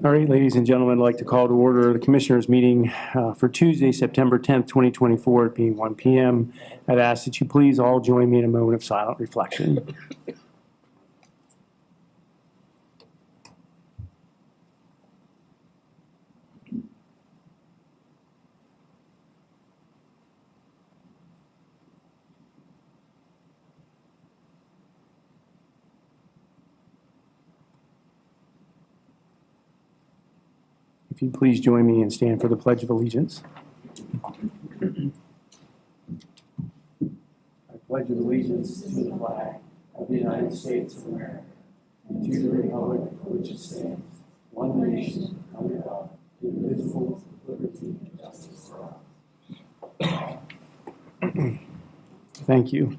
All right, ladies and gentlemen, I'd like to call to order the Commissioners' meeting for Tuesday, September 10th, 2024, at being 1 p.m. I'd ask that you please all join me in a moment of silent reflection. If you please join me and stand for the Pledge of Allegiance. I pledge allegiance to the flag of the United States of America and to the republic for which it stands, one nation, under God, indivisible, with liberty and justice for all. Thank you.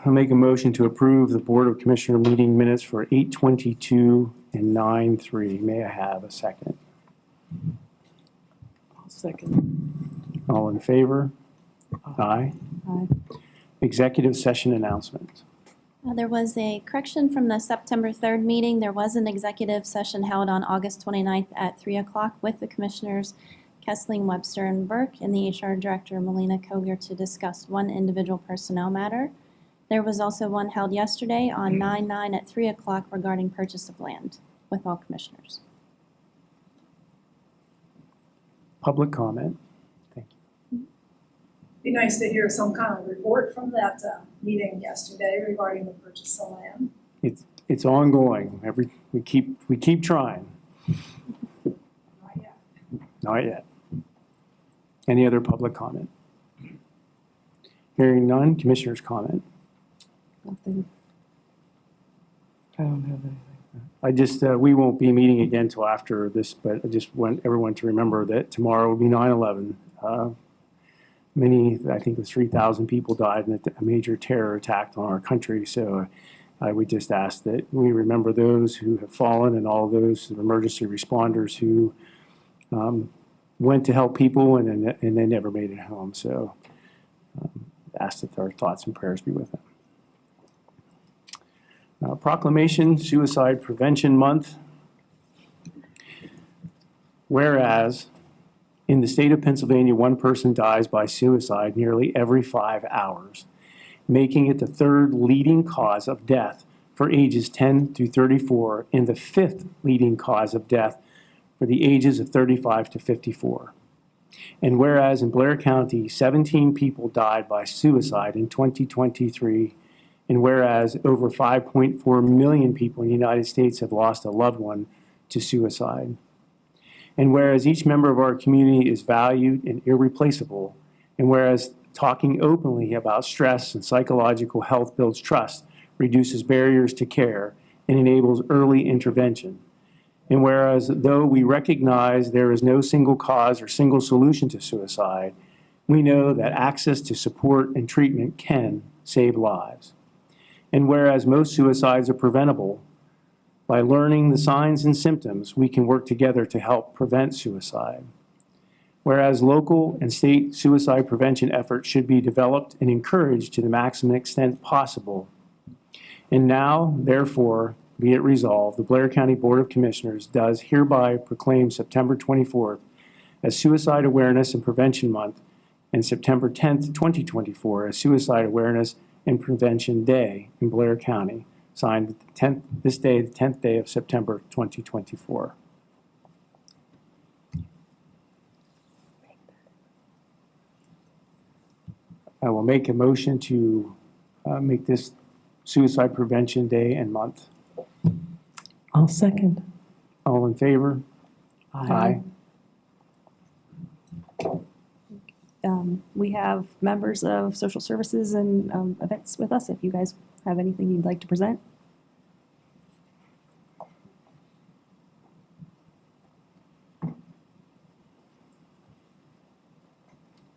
I'll make a motion to approve the Board of Commissioner meeting minutes for 8/22 and 9/3. May I have a second? I'll second. All in favor? Aye. Aye. Executive session announcements. There was a correction from the September 3rd meeting. There was an executive session held on August 29th at 3 o'clock with the Commissioners Kessling, Webster, and Burke, and the HR Director, Melina Koger, to discuss one individual personnel matter. There was also one held yesterday on 9/9 at 3 o'clock regarding purchase of land with all Commissioners. Public comment. Thank you. Be nice to hear some kind of report from that meeting yesterday regarding the purchase of land. It's ongoing. We keep trying. Not yet. Not yet. Any other public comment? Hearing none, Commissioners' comment. Nothing. I don't have anything. I just, we won't be meeting again until after this, but I just want everyone to remember that tomorrow will be 9/11. Many, I think it was 3,000 people died in a major terror attack on our country. So I would just ask that we remember those who have fallen and all those emergency responders who went to help people and they never made it home. So ask that our thoughts and prayers be with them. Proclamation, Suicide Prevention Month. Whereas, in the state of Pennsylvania, one person dies by suicide nearly every 5 hours, making it the third leading cause of death for ages 10 through 34 and the fifth leading cause of death for the ages of 35 to 54. And whereas in Blair County, 17 people died by suicide in 2023, and whereas over 5.4 million people in the United States have lost a loved one to suicide. And whereas each member of our community is valued and irreplaceable, and whereas talking openly about stress and psychological health builds trust, reduces barriers to care, and enables early intervention. And whereas though we recognize there is no single cause or single solution to suicide, we know that access to support and treatment can save lives. And whereas most suicides are preventable, by learning the signs and symptoms, we can work together to help prevent suicide. Whereas local and state suicide prevention efforts should be developed and encouraged to the maximum extent possible. And now, therefore, be it resolved, the Blair County Board of Commissioners does hereby proclaim September 24th as Suicide Awareness and Prevention Month and September 10th, 2024 as Suicide Awareness and Prevention Day in Blair County, signed this day, the 10th day of September 2024. I will make a motion to make this Suicide Prevention Day and month. I'll second. All in favor? Aye. We have members of social services and events with us if you guys have anything you'd like to present.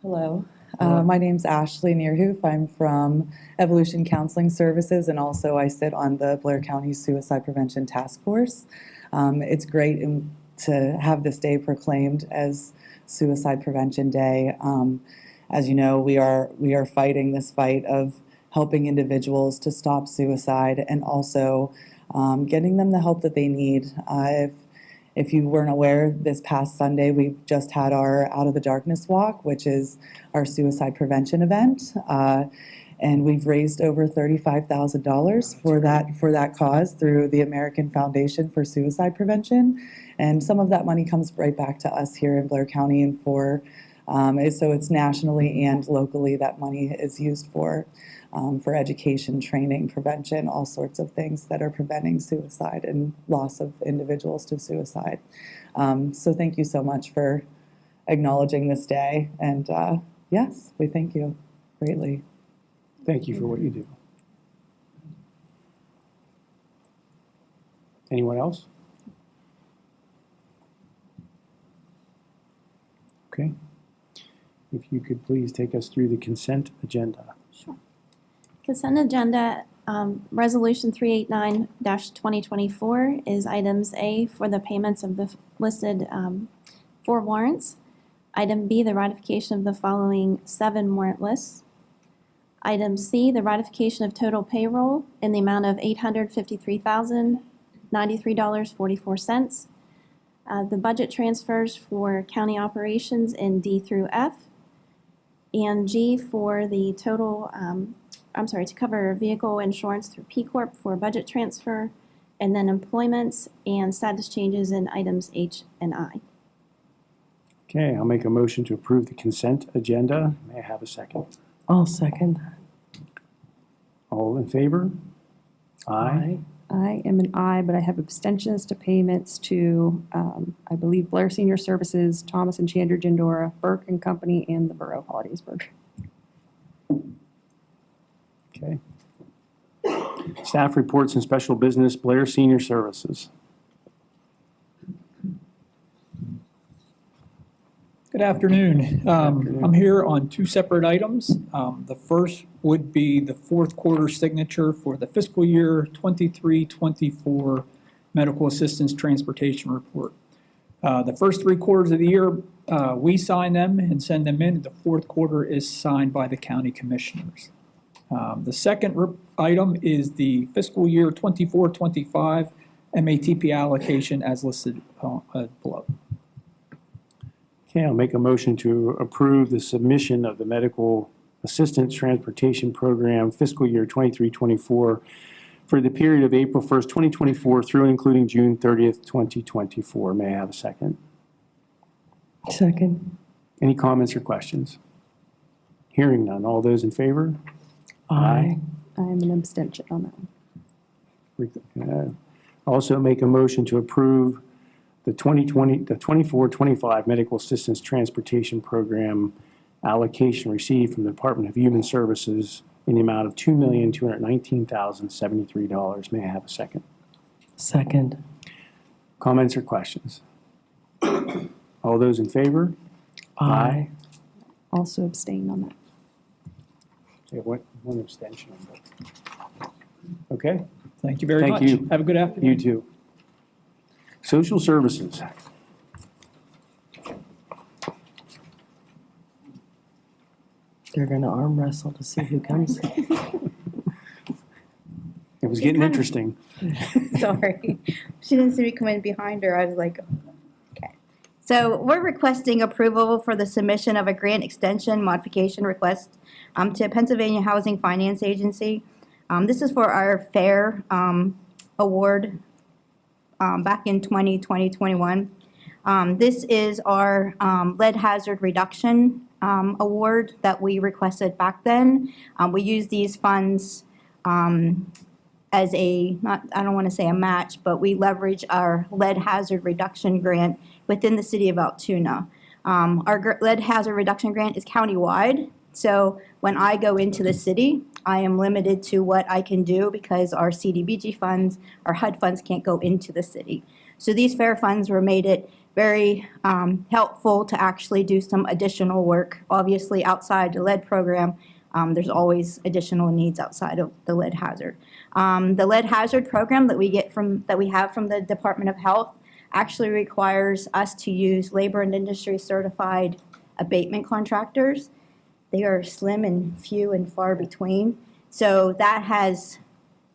Hello, my name's Ashley Neerhoof. I'm from Evolution Counseling Services, and also I sit on the Blair County Suicide Prevention Task Force. It's great to have this day proclaimed as Suicide Prevention Day. As you know, we are fighting this fight of helping individuals to stop suicide and also getting them the help that they need. If you weren't aware, this past Sunday, we just had our Out of the Darkness Walk, which is our suicide prevention event. And we've raised over $35,000 for that cause through the American Foundation for Suicide Prevention. And some of that money comes right back to us here in Blair County, and so it's nationally and locally that money is used for education, training, prevention, all sorts of things that are preventing suicide and loss of individuals to suicide. So thank you so much for acknowledging this day. And yes, we thank you greatly. Thank you for what you do. Anyone else? Okay. If you could please take us through the consent agenda. Sure. Consent agenda, Resolution 389-2024 is items A for the payments of the listed 4 warrants. Item B, the ratification of the following 7 warrant lists. Item C, the ratification of total payroll in the amount of $853,093.44. The budget transfers for county operations in D through F. And G for the total, to cover vehicle insurance through P Corp for budget transfer, and then employments and status changes in items H and I. Okay, I'll make a motion to approve the consent agenda. May I have a second? I'll second that. All in favor? Aye. I am an aye, but I have abstentions to payments to, I believe, Blair Senior Services, Thomas and Chandra Jindora, Burke and Company, and the Borough of Hollidaysburg. Okay. Staff reports and special business, Blair Senior Services. Good afternoon. I'm here on 2 separate items. The first would be the fourth quarter signature for the fiscal year 23-24 Medical Assistance Transportation Report. The first 3 quarters of the year, we sign them and send them in. The fourth quarter is signed by the county commissioners. The second item is the fiscal year 24-25 MATP allocation as listed below. Okay, I'll make a motion to approve the submission of the Medical Assistance Transportation Program fiscal year 23-24 for the period of April 1st, 2024 through and including June 30th, 2024. May I have a second? Second. Any comments or questions? Hearing none. All those in favor? Aye. I am an abstention on that one. Also make a motion to approve the 24-25 Medical Assistance Transportation Program allocation received from the Department of Human Services in the amount of $2,219,073. May I have a second? Second. Comments or questions? All those in favor? Aye. Also abstain on that. Okay, one abstention. Okay, Thank you very Thank much. you. Have a good afternoon. you too. Social Services. They're going to arm wrestle to see who comes. It was getting interesting. Sorry. She didn't see me come in behind her. I was like, okay. So we're requesting approval for the submission of a grant extension modification request to Pennsylvania Housing Finance Agency. This is for our FAIR award back in 2021. This is our lead hazard reduction award that we requested back then. We use these funds as I don't want to say a match, but we leverage our lead hazard reduction grant within the city of Altoona. Our lead hazard reduction grant is countywide. So when I go into the city, I am limited to what I can do because our CDBG funds, our HUD funds can't go into the city. So these FAIR funds were made it very helpful to actually do some additional work. Obviously, outside the lead program, there's always additional needs outside of the lead hazard. The lead hazard program that we have from the Department of Health actually requires us to use labor and industry certified abatement contractors. They are slim and few and far between. So that has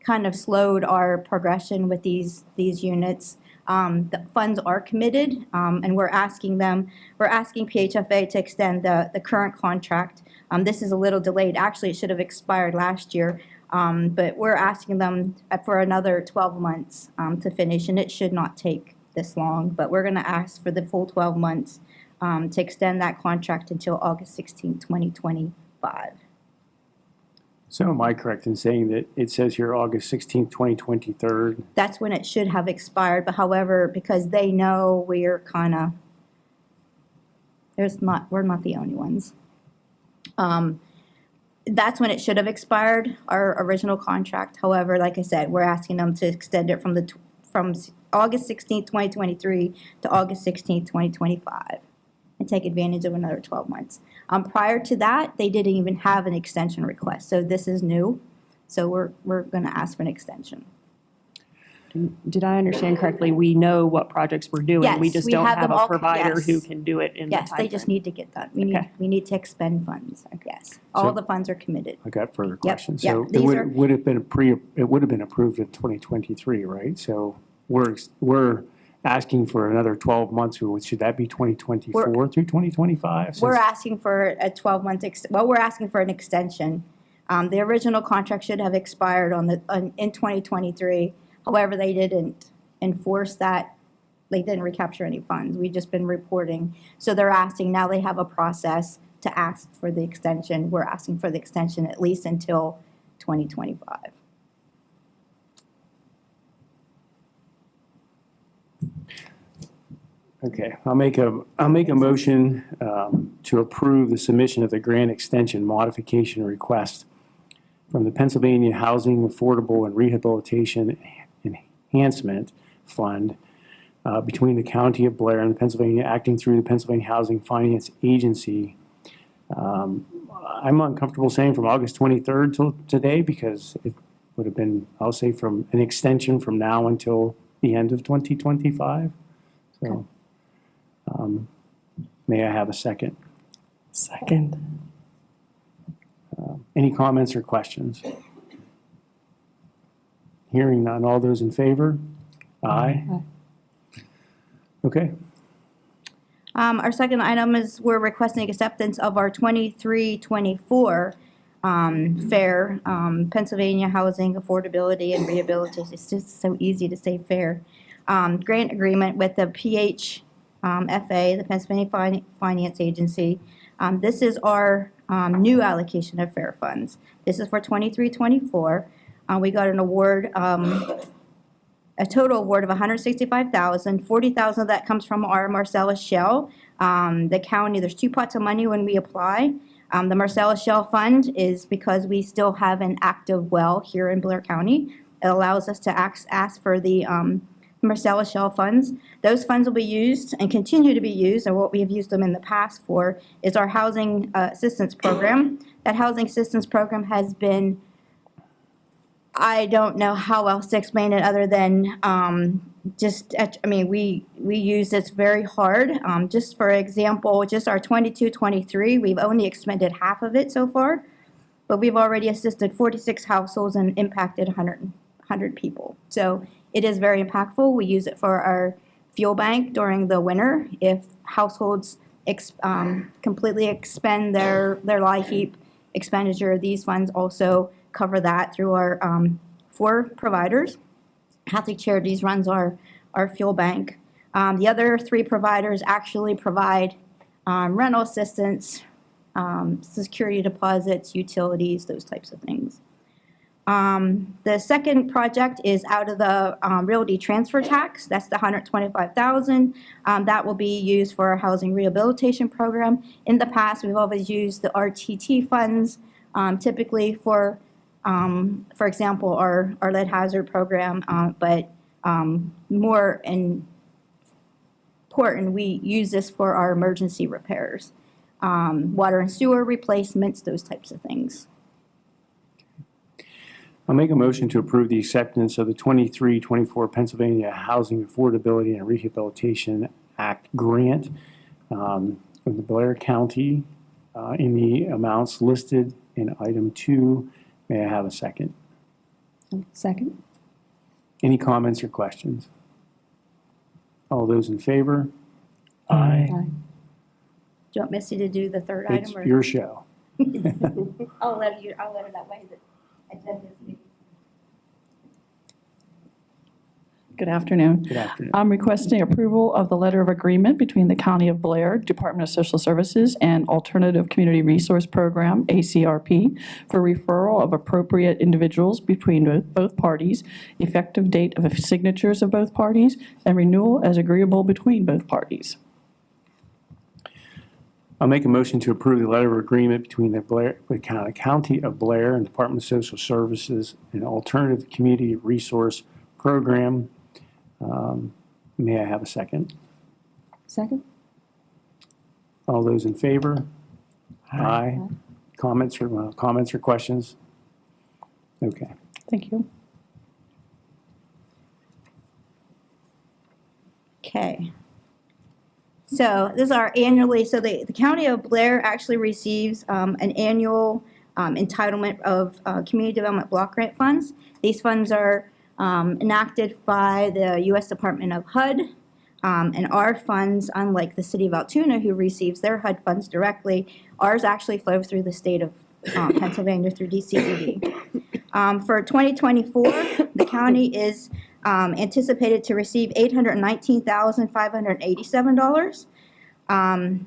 kind of slowed our progression with these units. The funds are committed, and we're asking PHFA to extend the current contract. This is a little delayed. Actually, it should have expired last year, but we're asking them for another 12 months to finish, and it should not take this long. But we're going to ask for the full 12 months to extend that contract until August 16, 2025. So am I correct in saying that it says here August 16th, 2023? That's when it should have expired, but however, because they know we're kind of, we're not the only ones. That's when it should have expired, our original contract. However, like I said, we're asking them to extend it from August 16th, 2023 to August 16th, 2025, and take advantage of another 12 months. Prior to that, they didn't even have an extension request, so this is new. So we're going to ask for an extension. Did I understand correctly? We know what projects we're doing. We Yes, just we don't have have them a all- provider yes. who can do it in the Yes, they just timeframe. need to get done. Okay. We need to expend funds, yes. All So- the funds are committed. I got further questions. yep, So it these are- would have been it would have been approved in 2023, right? So we're asking for another 12 months. Should that be 2024 through 2025? We're asking for a 12-month, we're asking for an extension. The original contract should have expired in 2023. However, they didn't enforce that. They didn't recapture any funds. We've just been reporting. So they're asking, now they have a process to ask for the extension. We're asking for the extension at least until 2025. Okay, I'll make a motion to approve the submission of the grant extension modification request from the Pennsylvania Housing Affordable and Rehabilitation Enhancement Fund between the County of Blair and Pennsylvania, acting through the Pennsylvania Housing Finance Agency. I'm uncomfortable saying from August 23rd till today because it would have been, I'll say, from an extension from now until the end of 2025. So. May I have a second? Second. Any comments or questions? Hearing none, all those in favor? Aye. Okay, Our second item is we're requesting acceptance of our 23-24 fair, Pennsylvania Housing Affordability and Rehabilitation. It's just so easy to say fair. Grant agreement with the PHFA, the Pennsylvania Finance Agency. This is our new allocation of fair funds. This is for 23-24. We got an award, a total award of $165,000. $40,000 of that comes from our Marcellus Shell. The county, there's two pots of money when we apply. The Marcellus Shell Fund is because we still have an active well here in Blair County. It allows us to ask for the Marcellus Shell funds. Those funds will be used and continue to be used, and what we have used them in the past for is our housing assistance program. That housing assistance program has been, I don't know how else to explain it other than we use this very hard. Just for example, just our 22-23, we've only expended half of it so far, but we've already assisted 46 households and impacted 100 people. So it is very impactful. We use it for our fuel bank during the winter. If households completely expend their LIHEAP expenditure, these funds also cover that through our 4 providers. Catholic Charities runs our fuel bank. The other 3 providers actually provide rental assistance, security deposits, utilities, those types of things. The second project is out of the realty transfer tax. That's the $125,000. That will be used for our housing rehabilitation program. In the past, we've always used the RTT funds, typically for example, our lead hazard program, but more important, we use this for our emergency repairs, water and sewer replacements, those types of things. I'll make a motion to approve the acceptance of the 23-24 Pennsylvania Housing Affordability and Rehabilitation Act grant from the Blair County in the amounts listed in item 2. May I have a second? Second? Any comments or questions? All those in favor? Aye. Aye. Do you want Missy to do the third It's item? Or? your show. I'll let her that way. The agenda's maybe. Good afternoon. Good afternoon. I'm requesting approval of the letter of agreement between the County of Blair, Department of Social Services, and Alternative Community Resource Program, ACRP, for referral of appropriate individuals between both parties, effective date of signatures of both parties, and renewal as agreeable between both parties. I'll make a motion to approve the letter of agreement between the County of Blair and Department of Social Services and Alternative Community Resource Program. May I have a second? Second? All those in favor? Aye. Comments or questions? Okay. Thank you. Okay. So this is our annually, so the County of Blair actually receives an annual entitlement of Community Development Block Grant funds. These funds are enacted by the U.S. Department of HUD, and our funds, unlike the City of Altoona, who receives their HUD funds directly, ours actually flow through the state of Pennsylvania through DCED. For 2024, the county is anticipated to receive $819,587. And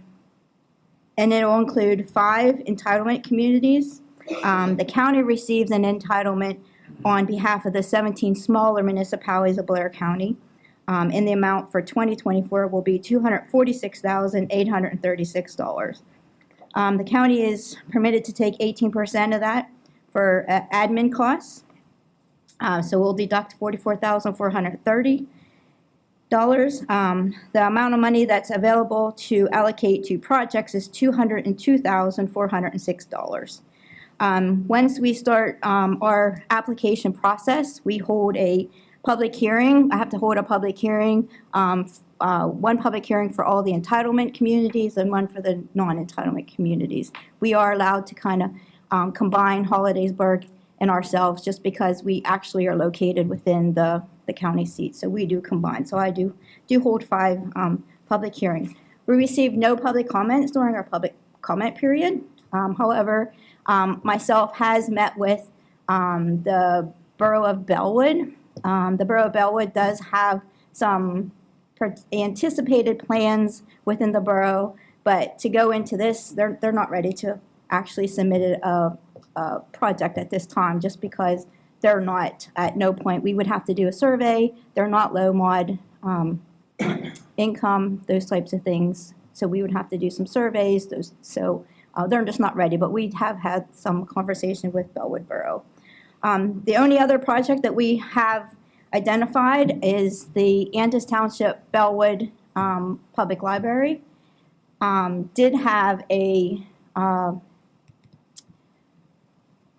it will include 5 entitlement communities. The county receives an entitlement on behalf of the 17 smaller municipalities of Blair County. And the amount for 2024 will be $246,836. The county is permitted to take 18% of that for admin costs. So we'll deduct $44,430. The amount of money that's available to allocate to projects is $202,406. Once we start our application process, we hold a public hearing. I have to hold a public hearing, one public hearing for all the entitlement communities and one for the non-entitlement communities. We are allowed to kind of combine Hollidaysburg and ourselves just because we actually are located within the county seat. So we do combine. So I do hold 5 public hearings. We received no public comments during our public comment period. However, myself has met with the Borough of Bellwood. The Borough of Bellwood does have some anticipated plans within the borough, but to go into this, they're not ready to actually submit a project at this time, just because they're not, at no point, we would have to do a survey. They're not low mod income, those types of things. So we would have to do some surveys. They're just not ready, but we have had some conversation with Bellwood Borough. The only other project that we have identified is the Andis Township Bellwood Public Library. Did have an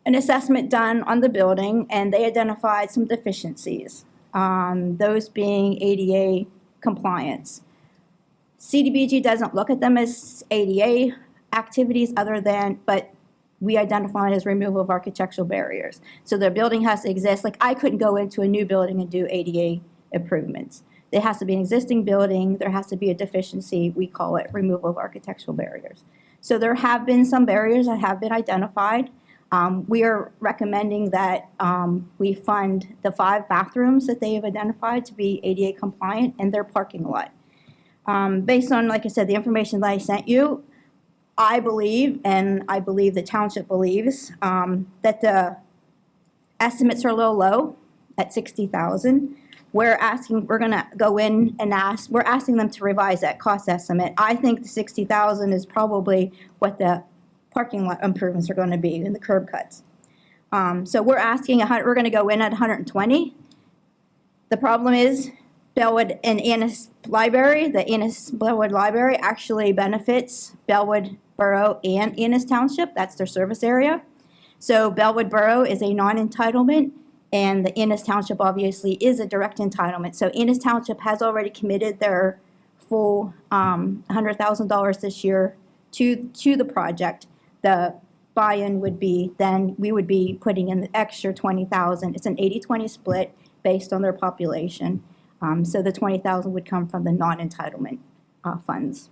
assessment done on the building, and they identified some deficiencies, those being ADA compliance. CDBG doesn't look at them as ADA activities but we identify it as removal of architectural barriers. So the building has to exist. Like, I couldn't go into a new building and do ADA improvements. There has to be an existing building. There has to be a deficiency. We call it removal of architectural barriers. So there have been some barriers that have been identified. We are recommending that we fund the 5 bathrooms that they have identified to be ADA compliant and their parking lot. Based on, like I said, the information that I sent you, I believe, and I believe the township believes, that the estimates are a little low at $60,000. We're gonna go in and we're asking them to revise that cost estimate. I think the $60,000 is probably what the parking lot improvements are gonna be and the curb cuts. So we're gonna go in at 120. The problem is Bellwood and Annis Library, the Annis Bellwood Library actually benefits Bellwood Borough and Annis Township. That's their service area. So Bellwood Borough is a non-entitlement, and the Annis Township obviously is a direct entitlement. So Annis Township has already committed their full $100,000 this year to the project. The buy-in would be, then we would be putting in the extra 20,000. It's an 80-20 split based on their population. So the 20,000 would come from the non-entitlement funds.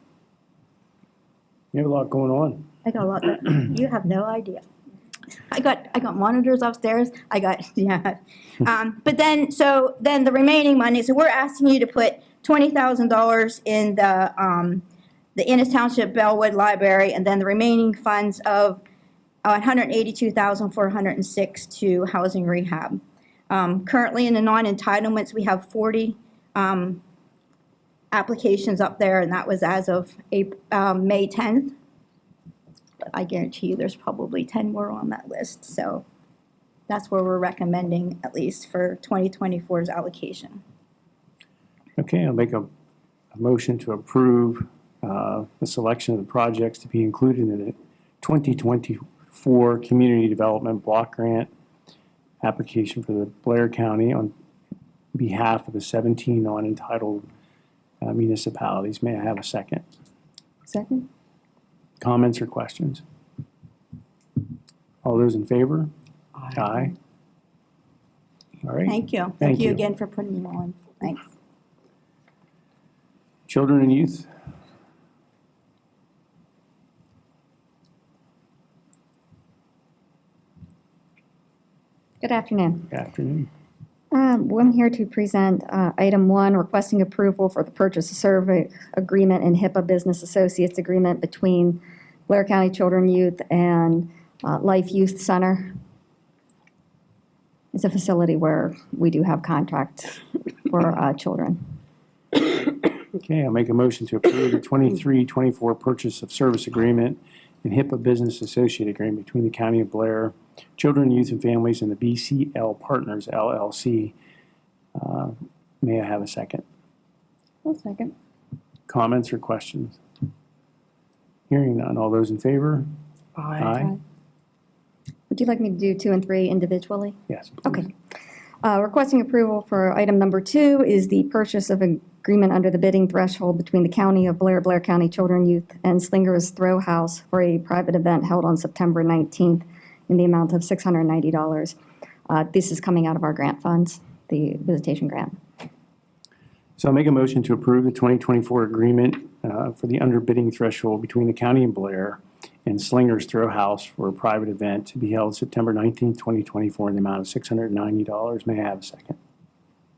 You have a lot going on. I got a lot, you have no idea. I got monitors upstairs, yeah. But then the remaining money, so we're asking you to put $20,000 in the Ennis Township Bellwood Library, and then the remaining funds of $182,406 to housing rehab. Currently in the non-entitlements, we have 40 applications up there, and that was as of May 10th. But I guarantee you there's probably 10 more on that list. So that's where we're recommending, at least for 2024's allocation. Okay, I'll make a motion to approve the selection of the projects to be included in the 2024 Community Development Block Grant application for the Blair County on behalf of the 17 non-entitled municipalities. May I have a second? Second? Comments or questions? All those in favor? Aye. All right. Thank you. Thank Thank you you. again for putting them on. Thanks. Children and youth? Good afternoon. Good afternoon. I'm here to present item 1, requesting approval for the purchase of survey agreement and HIPAA Business Associates Agreement between Blair County Children, Youth, and Life Youth Center. It's a facility where we do have contracts for children. Okay, I'll make a motion to approve the 23-24 purchase of service agreement and HIPAA Business Associate Agreement between the County of Blair, Children, Youth, and Families, and the BCL Partners, LLC. May I have a second? One second. Comments or questions? Hearing none. All those in favor? Aye. Would you like me to do 2 and 3 individually? Yes. Okay. Requesting approval for item number 2 is the purchase of agreement under the bidding threshold between the County of Blair, Blair County Children, Youth, and Slinger's Throw House for a private event held on September 19th in the amount of $690. This is coming out of our grant funds, the visitation grant. So I'll make a motion to approve the 2024 agreement for the underbidding threshold between the County of Blair and Slinger's Throw House for a private event to be held September 19th, 2024 in the amount of $690. May I have a second?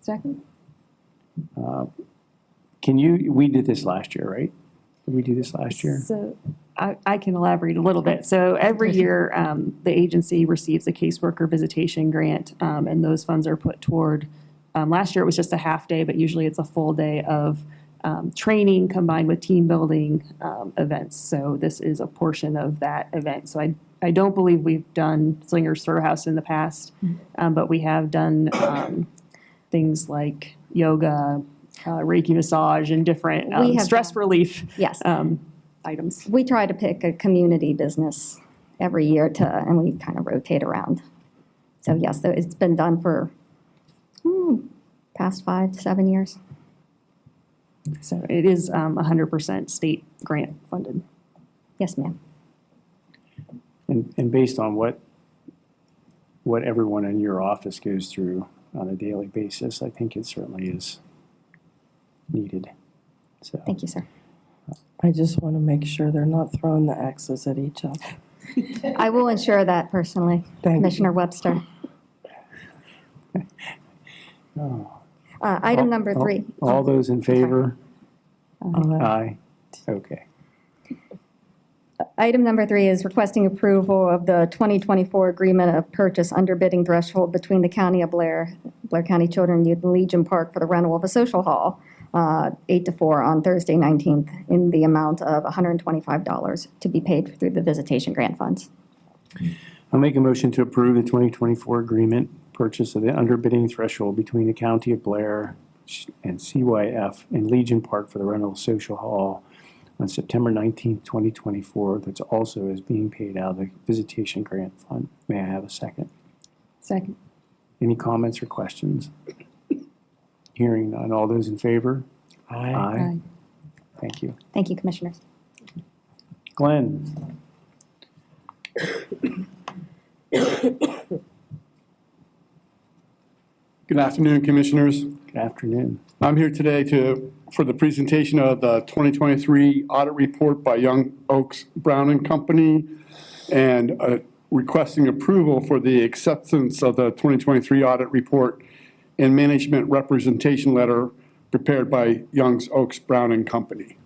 Second? We did this last year, right? Did we do this last year? So I can elaborate a little bit. So every year, the agency receives a caseworker visitation grant, and those funds are put toward, last year it was just a half day, but usually it's a full day of training combined with team building events. So this is a portion of that event. So I don't believe we've done Slinger's Throw House in the past, but we have done things like yoga, Reiki massage, and different We have stress done- relief Yes. items. We try to pick a community business every year and we kind of rotate around. So yes, so it's been done for past 5 to 7 years. So it is 100% state grant funded. Yes, ma'am. And based on what everyone in your office goes through on a daily basis, I think it certainly is needed. So Thank you, sir. I just want to make sure they're not throwing the axes at each other. I will ensure that personally, Thank you. Commissioner Webster. Oh. Item number 3. All those in favor? Aye. Aye. Okay. Item number 3 is requesting approval of the 2024 agreement of purchase under bidding threshold between the County of Blair, Blair County Children, Youth, and Legion Park for the rental of a social hall, 8 to 4 on Thursday, 19th, in the amount of $125 to be paid through the visitation grant funds. I'll make a motion to approve the 2024 agreement purchase of the underbidding threshold between the County of Blair and CYF and Legion Park for the rental of social hall on September 19th, 2024. That's also is being paid out of the visitation grant fund. May I have a second? Second. Any comments or questions? Hearing none. All those in favor? Aye. Thank you. Thank you, Commissioners. Glenn? Good afternoon, Commissioners. Good afternoon. I'm here today for the presentation of the 2023 audit report by Young Oaks Brown and Company, and requesting approval for the acceptance of the 2023 audit report and management representation letter prepared by Young Oaks Brown and Company.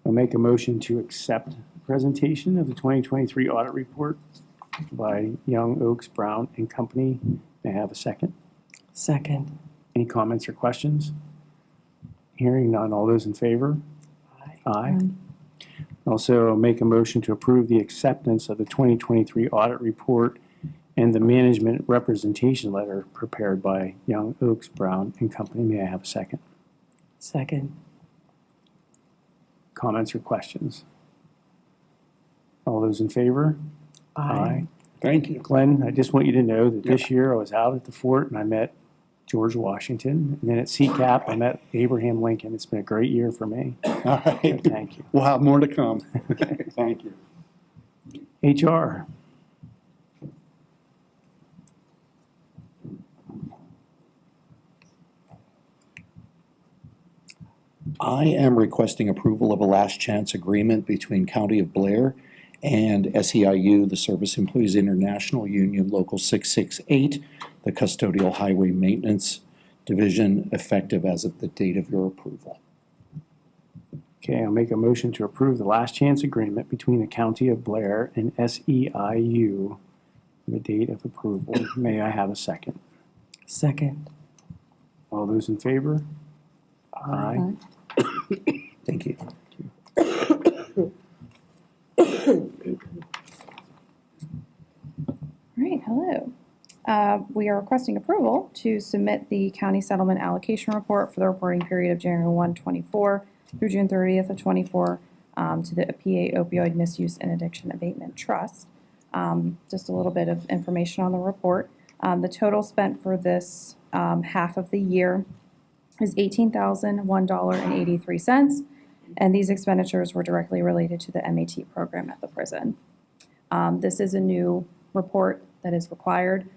I'll make a motion to accept the presentation of the 2023 audit report by Young Oaks Brown and Company. May I have a second? Second. Any comments or questions? Hearing none. All those in favor? Aye. Also, I'll make a motion to approve the acceptance of the 2023 audit report and the management representation letter prepared by Young Oaks Brown and Company. May I have a second? Second. Comments or questions? All those in favor? Aye. Thank you. Glenn, I just want you to know that this year I was out at the fort and I met George Washington. And then at CCAP, I met Abraham Lincoln. It's been a great year for me. All right. Thank you. We'll have more to come. Thank you. HR. I am requesting approval of a last chance agreement between County of Blair and SEIU, the Service Employees International Union Local 668, the Custodial Highway Maintenance Division, effective as of the date of your approval. Okay, I'll make a motion to approve the last chance agreement between the County of Blair and SEIU, the date of approval. May I have a second? Second. All those in favor? Aye. Thank you. All right, hello. We are requesting approval to submit the county settlement allocation report for the reporting period of January 1, 24 through June 30th of 24 to the PA Opioid Misuse and Addiction Abatement Trust. Just a little bit of information on the report. The total spent for this half of the year is $18,001.83, and these expenditures were directly related to the MAT program at the prison. This is a new report that is required.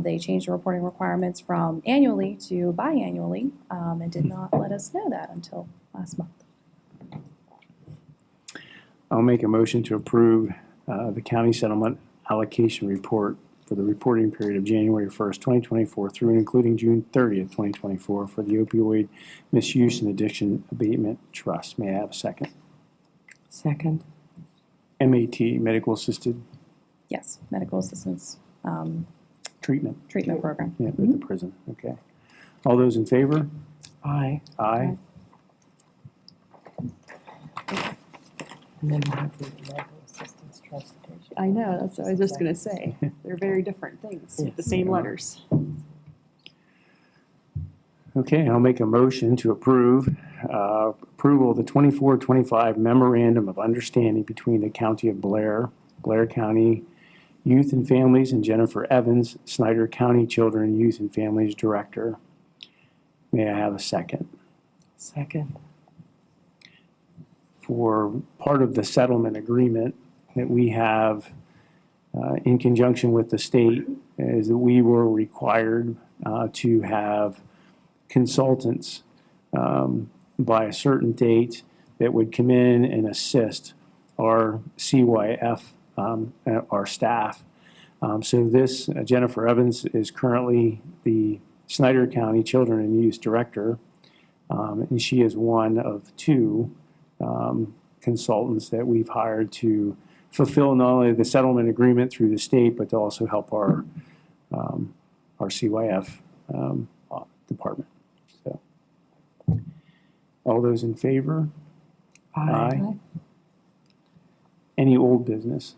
They changed the reporting requirements from annually to biannually, and did not let us know that until last month. I'll make a motion to approve the county settlement allocation report for the reporting period of January 1st, 2024 through and including June 30th, 2024 for the Opioid Misuse and Addiction Abatement Trust. May I have a second? Second. MAT, Medical Assisted Yes, medical assistance Treatment. treatment program. Yeah, at the prison, okay. All those in favor? Aye. Aye. And then we have the medical assistance transportation. I know, that's what I was just going to say. They're very different things, with the same letters. Okay, I'll make a motion to approve approval of the 24-25 memorandum of understanding between the County of Blair, Blair County Youth and Families, and Jennifer Evans, Snyder County Children, Youth and Families Director. May I have a second? Second. For part of the settlement agreement that we have in conjunction with the state is that we were required to have consultants by a certain date that would come in and assist our CYF, our staff. So this, Jennifer Evans is currently the Snyder County Children and Youth Director, and she is one of two consultants that we've hired to fulfill not only the settlement agreement through the state, but to also help our CYF department. So, all those in favor? Aye. Any old business?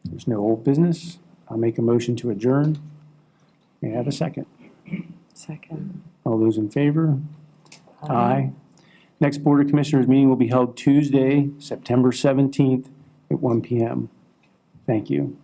There's no old business. I'll make a motion to adjourn. May I have a second? Second. All those in favor? Aye. Next Board of Commissioners meeting will be held Tuesday, September 17th at 1 p.m. Thank you.